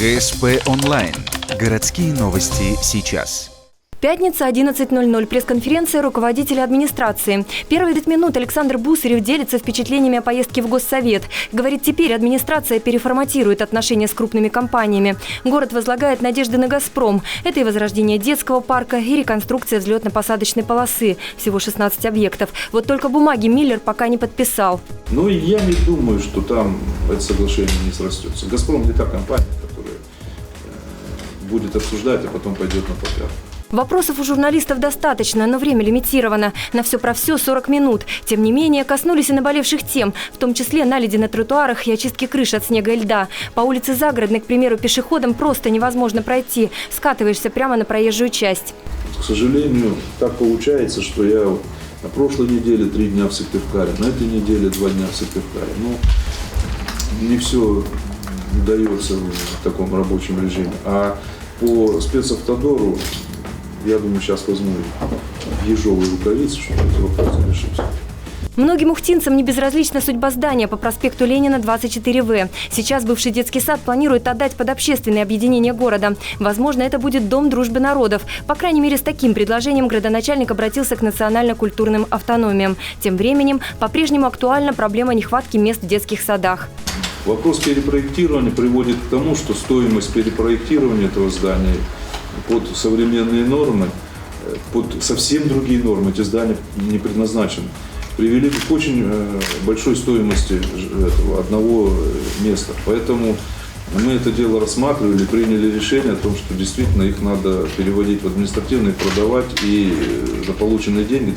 ГСП онлайн. Городские новости сейчас. Пятница, 11:00. Пресс-конференция руководителя администрации. Первые 5 минут Александр Бусарев делится впечатлениями о поездке в Госсовет. Говорит, теперь администрация переформатирует отношения с крупными компаниями. Город возлагает надежды на «Газпром». Это и возрождение детского парка, и реконструкция взлетно-посадочной полосы. Всего 16 объектов. Вот только бумаги Миллер пока не подписал. Но я не думаю, что там это соглашение не срастется. «Газпром» не та компания, которая будет обсуждать, а потом пойдет на попятную. Вопросов у журналистов достаточно, но время лимитировано. На все про все 40 минут. Тем не менее, коснулись и наболевших тем, в том числе наледи на тротуарах и очистки крыш от снега и льда. По улице Загородной, к примеру, пешеходам просто невозможно пройти. Скатываешься прямо на проезжую часть. К сожалению, так получается, что я на прошлой неделе 3 дня в Сыктывкаре, на этой неделе 2 дня в Сыктывкаре. Но не все удается в таком рабочем режиме. А по спецавтодору, я думаю, сейчас возьму ежовые рукавицы, чтобы эти вопросы решить. Многим ухтинцам не безразлична судьба здания по проспекту Ленина, 24В. Сейчас бывший детский сад планирует отдать под общественное объединение города. Возможно, это будет Дом дружбы народов. По крайней мере, с таким предложением градоначальник обратился к национально-культурным автономиям. Тем временем, по-прежнему актуальна проблема нехватки мест в детских садах. Вопрос перепроектирования приводит к тому, что стоимость перепроектирования этого здания под современные нормы, под совсем другие нормы, эти здания не предназначены, привели к очень большой стоимости этого одного места. Поэтому мы это дело рассматривали, приняли решение о том, что действительно их надо переводить в административный, продавать и за полученные деньги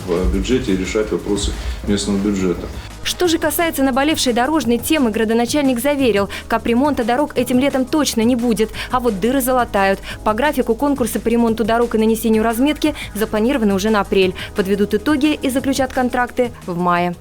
в бюджете решать вопросы местного бюджета. Что же касается наболевшей дорожной темы, градоначальник заверил, капремонта дорог этим летом точно не будет, а вот дыры залатают. По графику конкурсы по ремонту дорог и нанесению разметки запланированы уже на апрель. Подведут итоги и заключат контракты в мае.